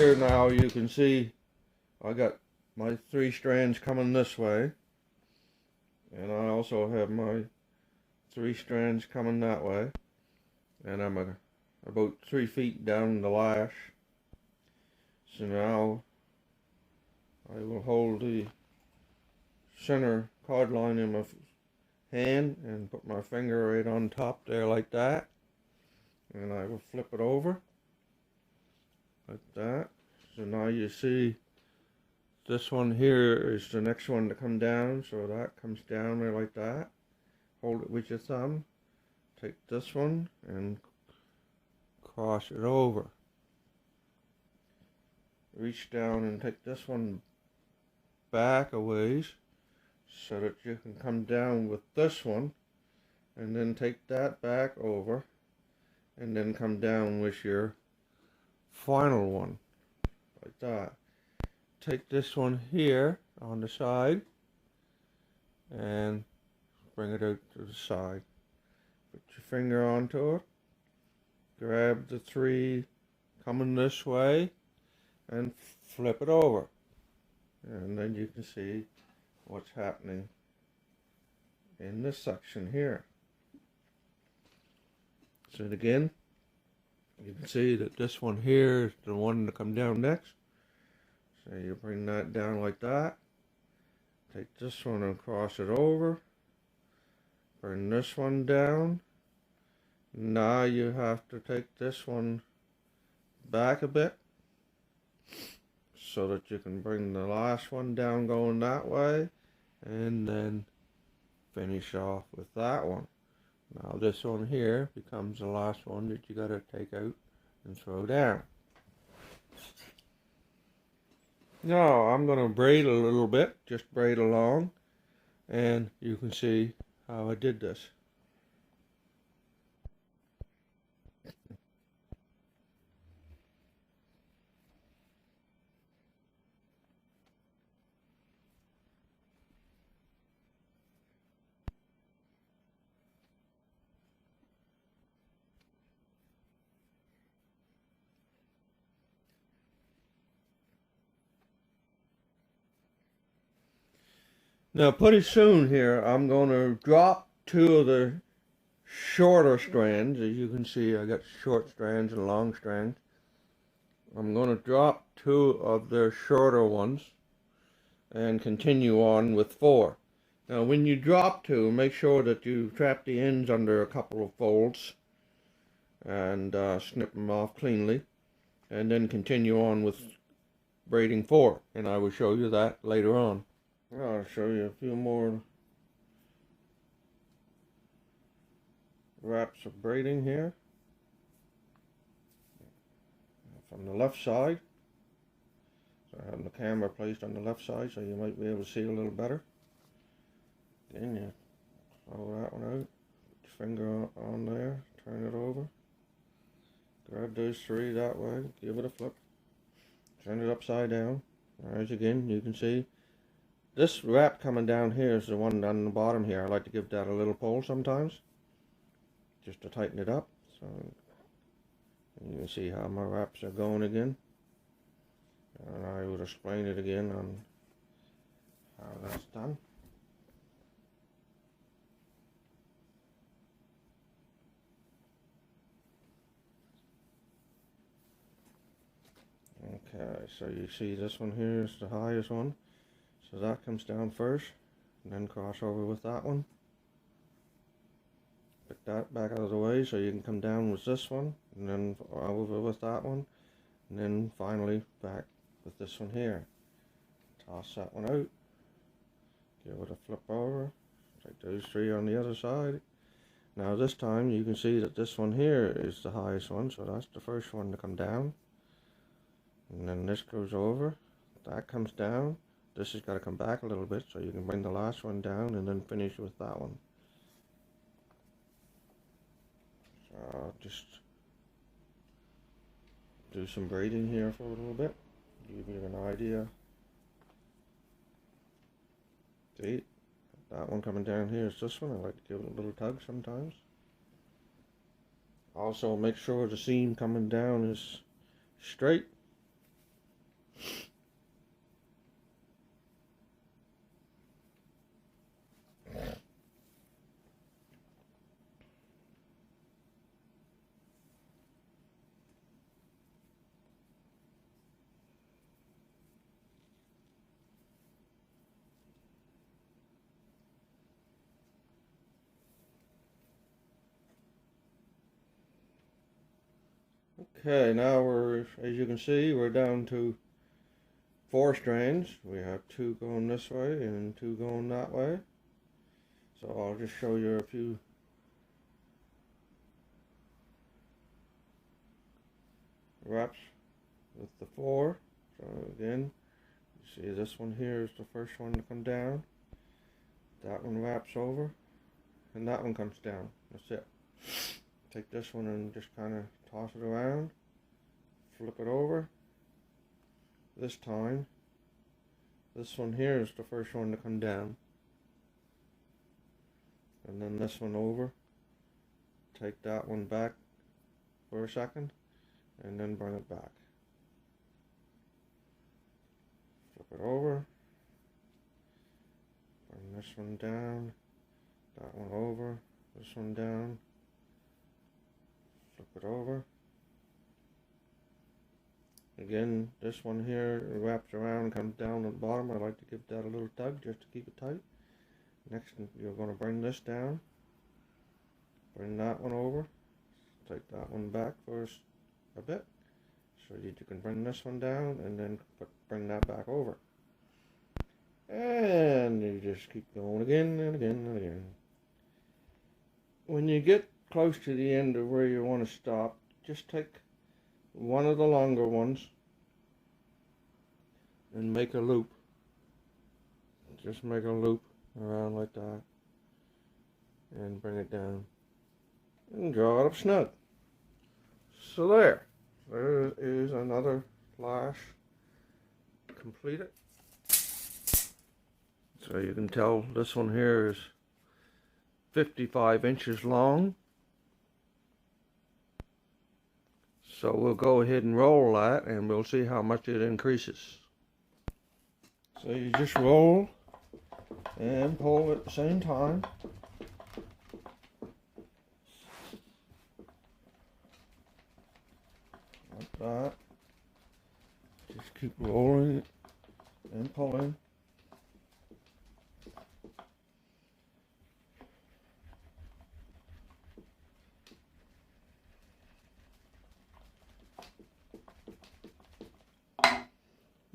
here now you can see I got my 3 strands coming this way, and I also have my 3 strands coming that way, and I'm about 3 feet down the lash. So now I will hold the center card line in my hand and put my finger right on top there like that, and I will flip it over like that. So now you see this one here is the next one to come down, so that comes down there like that. Hold it with your thumb, take this one and cross it over. Reach down and take this one back a ways so that you can come down with this one, and then take that back over and then come down with your final one like that. Take this one here on the side and bring it out to the side. Put your finger onto it, grab the 3 coming this way and flip it over, and then you can see what's happening in this section here. So again, you can see that this one here is the one to come down next. So you bring that down like that, take this one and cross it over, bring this one down. Now you have to take this one back a bit so that you can bring the last one down going that way, and then finish off with that one. Now this one here becomes the last one that you got to take out and throw down. Now I'm going to braid a little bit, just braid along, and you can see how I did this. Now pretty soon here I'm going to drop 2 of the shorter strands. As you can see, I got short strands and long strands. I'm going to drop 2 of the shorter ones and continue on with 4. Now when you drop 2, make sure that you trap the ends under a couple of folds and snip them off cleanly, and then continue on with braiding 4, and I will show you that later on. I'll show you a few more wraps of braiding here. From the left side, so I have the camera placed on the left side so you might be able to see a little better. Then you throw that one out, put your finger on there, turn it over, grab those 3 that way, give it a flip, turn it upside down. As again, you can see this wrap coming down here is the one on the bottom here. I like to give that a little pull sometimes, just to tighten it up. So you can see how my wraps are going again. And I would explain it again on how that's done. Okay, so you see this one here is the highest one. So that comes down first, and then cross over with that one. Put that back out of the way so you can come down with this one, and then over with that one, and then finally back with this one here. Toss that one out, give it a flip over, take those 3 on the other side. Now this time you can see that this one here is the highest one, so that's the first one to come down. And then this goes over, that comes down. This has got to come back a little bit so you can bring the last one down and then finish with that one. So I'll just do some braiding here for a little bit, give you an idea. See, that one coming down here is this one. I like to give it a little tug sometimes. Also make sure the seam coming down is straight. Okay, now as you can see, we're down to 4 strands. We have 2 going this way and 2 going that way. So I'll just show you a few wraps with the 4. So again, you see this one here is the first one to come down. That one wraps over, and that one comes down. That's it. Take this one and just kind of toss it around, flip it over. This time, this one here is the first one to come down. And then this one over. Take that one back for a second, and then bring it back. Flip it over. Bring this one down. That one over. This one down. Flip it over. Again, this one here wraps around and comes down at the bottom. I like to give that a little tug just to keep it tight. Next, you're going to bring this down. Bring that one over. Take that one back for a bit. So you can bring this one down and then bring that back over. And you just keep going again and again and again. When you get close to the end of where you want to stop, just take one of the longer ones and make a loop. Just make a loop around like that and bring it down and draw it up snug. So there is another lash completed. So you can tell this one here is 55 inches long. So we'll go ahead and roll that and we'll see how much it increases. So you just roll and pull at the same time. Like that. Just keep rolling and pulling.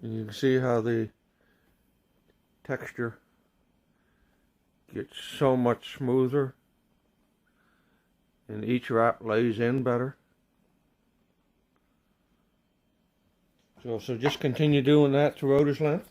And you can see how the texture gets so much smoother and each wrap lays in better. So just continue doing that throughout its length.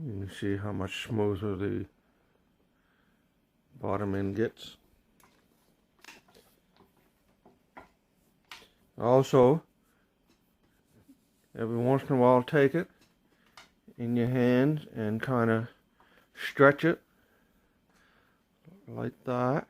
You can see how much smoother the bottom end gets. Also, every once in a while take it in your hands and kind of stretch it like that.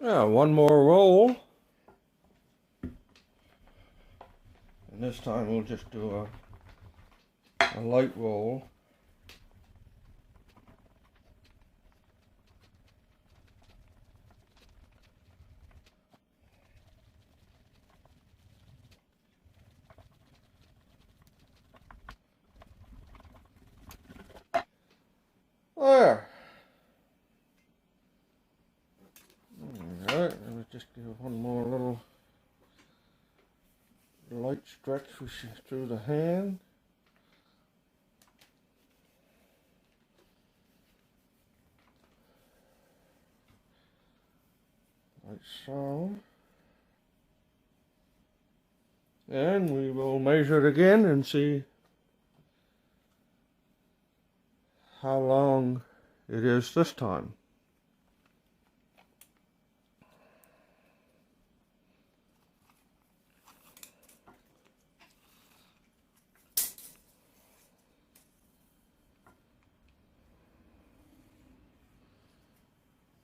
Yeah, one more roll. And this time we'll just do a light roll. There. Alright, and let's just give one more little light stretch through the hand. Like so. And we will measure it again and see how long it is this time.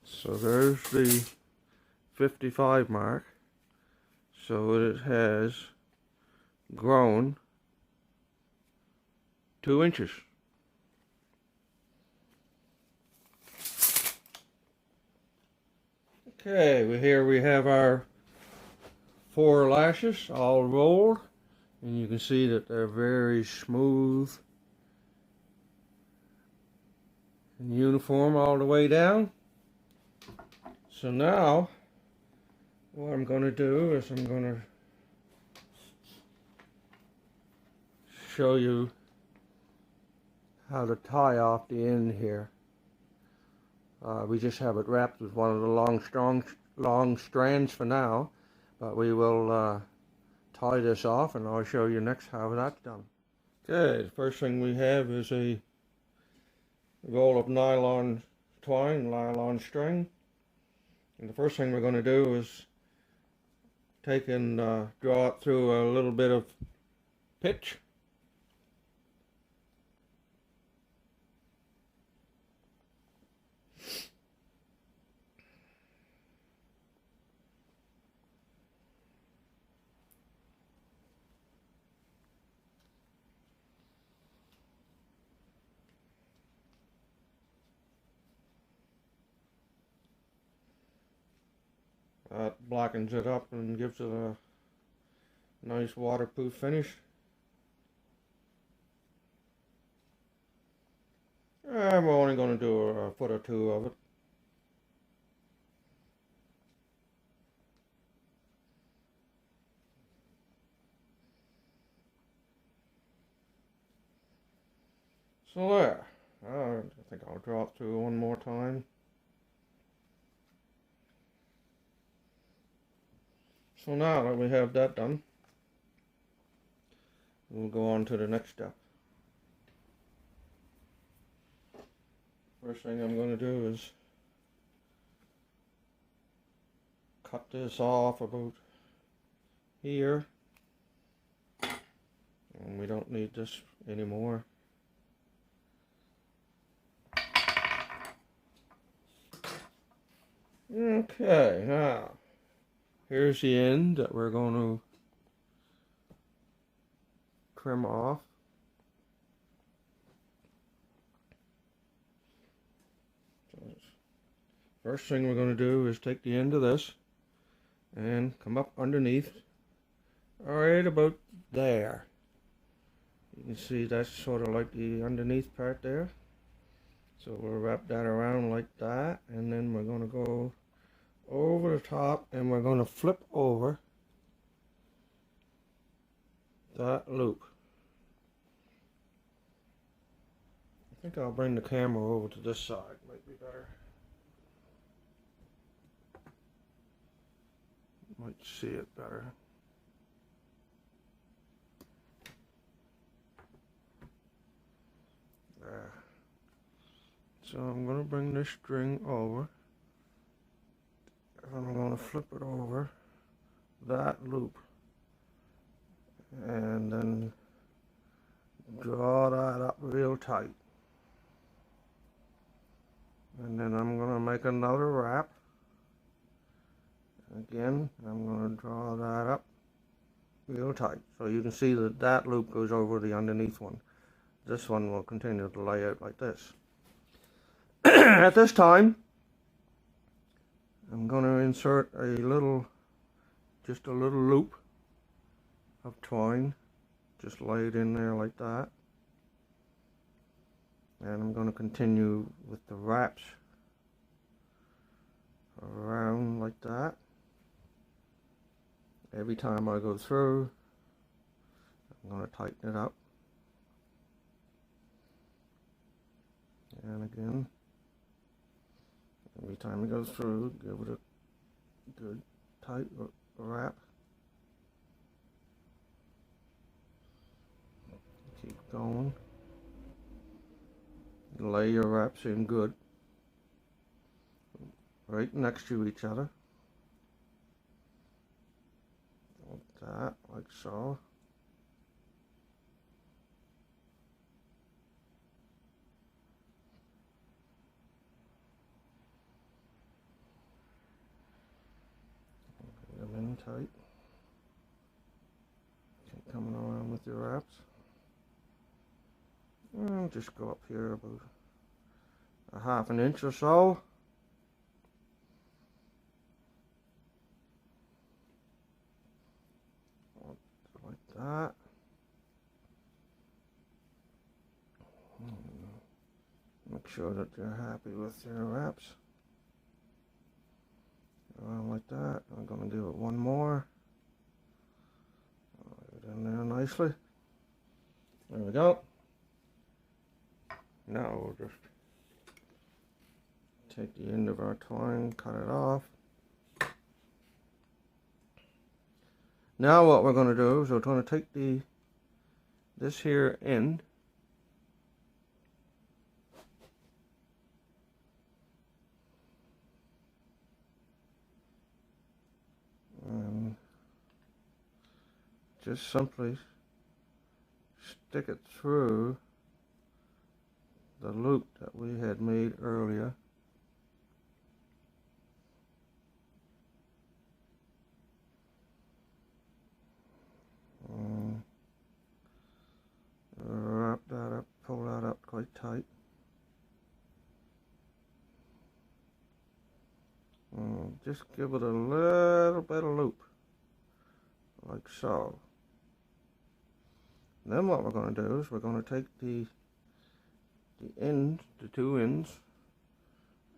So there's the 55 mark. So it has grown 2 inches. Okay, here we have our 4 lashes all rolled, and you can see that they're very smooth and uniform all the way down. So now what I'm going to do is I'm going to show you how to tie off the end here. We just have it wrapped with one of the long strands for now, but we will tie this off and I'll show you next how that's done. Okay, the first thing we have is a roll of nylon twine, nylon string. And the first thing we're going to do is take and draw it through a little bit of pitch. That blackens it up and gives it a nice waterproof finish. I'm only going to do a foot or two of it. So there. I think I'll draw it through one more time. So now that we have that done, we'll go on to the next step. First thing I'm going to do is cut this off about here. And we don't need this anymore. Okay, now here's the end that we're going to trim off. First thing we're going to do is take the end of this and come up underneath, right about there. You can see that's sort of like the underneath part there. So we'll wrap that around like that, and then we're going to go over the top and we're going to flip over that loop. I think I'll bring the camera over to this side, might be better. Might see it better. There. So I'm going to bring this string over and I'm going to flip it over that loop and then draw that up real tight. And then I'm going to make another wrap Again, I'm going to draw that up real tight so you can see that that loop goes over the underneath one. This one will continue to lay out like this. At this time, I'm going to insert just a little loop of twine, just lay it in there like that. And I'm going to continue with the wraps around like that. Every time I go through, I'm going to tighten it up. And again, every time it goes through, give it a good tight wrap. Keep going. Lay your wraps in good, right next to each other, like that, like so. Get them in tight. Keep coming around with your wraps. And just go up here about a half an inch or so. Like that. Make sure that you're happy with your wraps. Around like that. I'm going to do it one more. Get in there nicely. There we go. Now we'll just take the end of our twine, cut it off. Now what we're going to do is we're going to take this here end and just simply stick it through the loop that we had made earlier. Wrap that up, pull that up quite tight. Just give it a little bit of loop, like so. Then what we're going to do is we're going to take the two ends,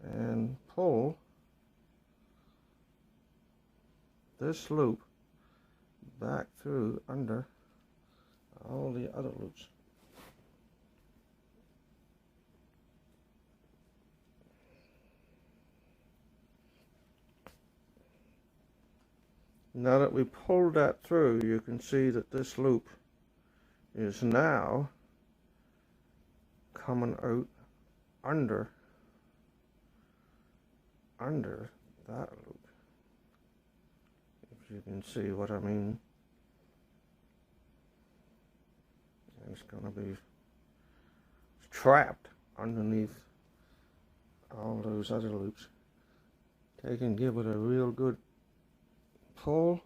and pull this loop back through under all the other loops. Now that we pulled that through, you can see that this loop is now coming out under that loop. If you can see what I mean. And it's going to be trapped underneath all those other loops. Take and give it a real good pull,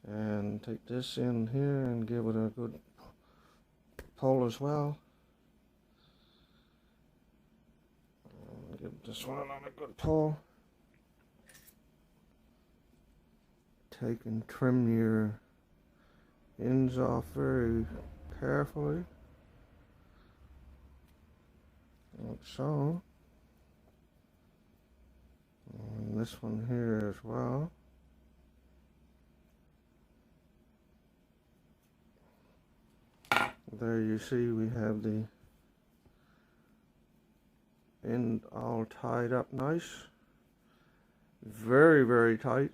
and take this in here and give it a good pull as well. And give this one another good pull. Take and trim your ends off very carefully, like so. And this one here as well. There you see we have the end all tied up nice. Very, very tight.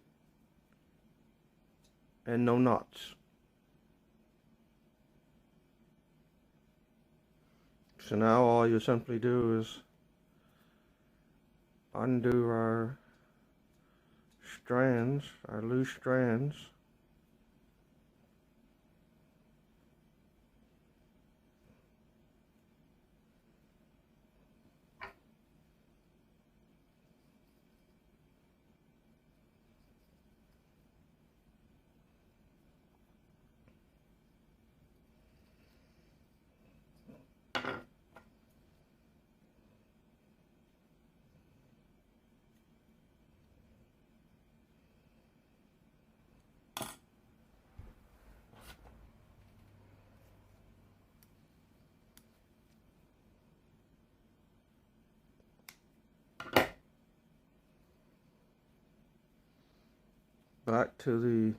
And no knots. So now all you simply do is undo our strands, our loose strands. back to the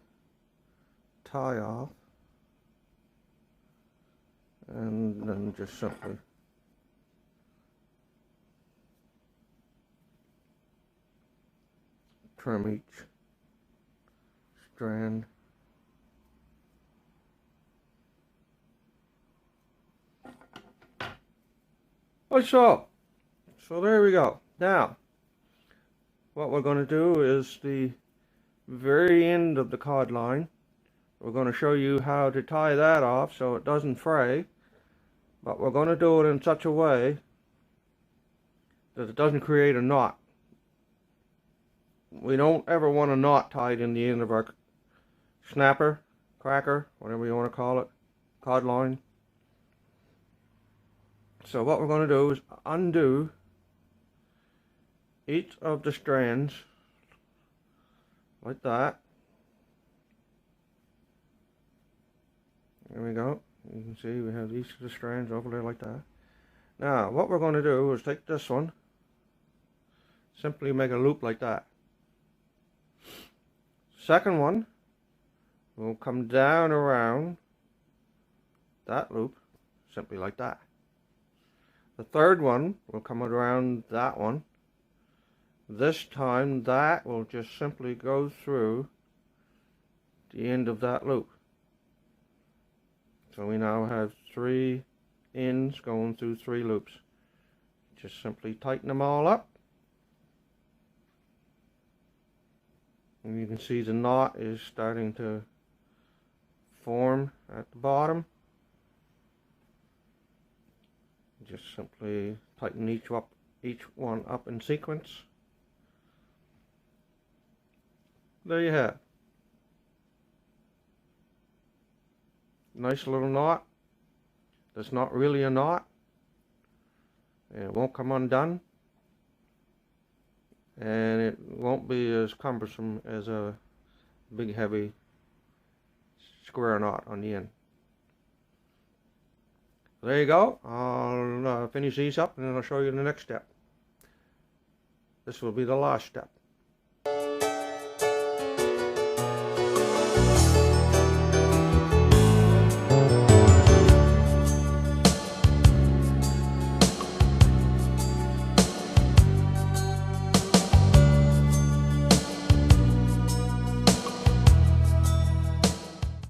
tie off, and then just simply trim each strand. Like so. So there we go. Now, what we're going to do is the very end of the cod line. We're going to show you how to tie that off so it doesn't fray, but we're going to do it in such a way that it doesn't create a knot. We don't ever want a knot tied in the end of our snapper, cracker, whatever you want to call it, cod line. So what we're going to do is undo each of the strands like that. There we go. You can see we have each of the strands over there like that. Now what we're going to do is take this one, simply make a loop like that. Second one will come down around that loop, simply like that. The third one will come around that one. This time that will just simply go through the end of that loop. So we now have 3 ends going through 3 loops. Just simply tighten them all up. And you can see the knot is starting to form at the bottom. Just simply tighten each one up in sequence. There you have. Nice little knot. That's not really a knot. It won't come undone. And it won't be as cumbersome as a big heavy square knot on the end. There you go. I'll finish these up and then I'll show you the next step. This will be the last step.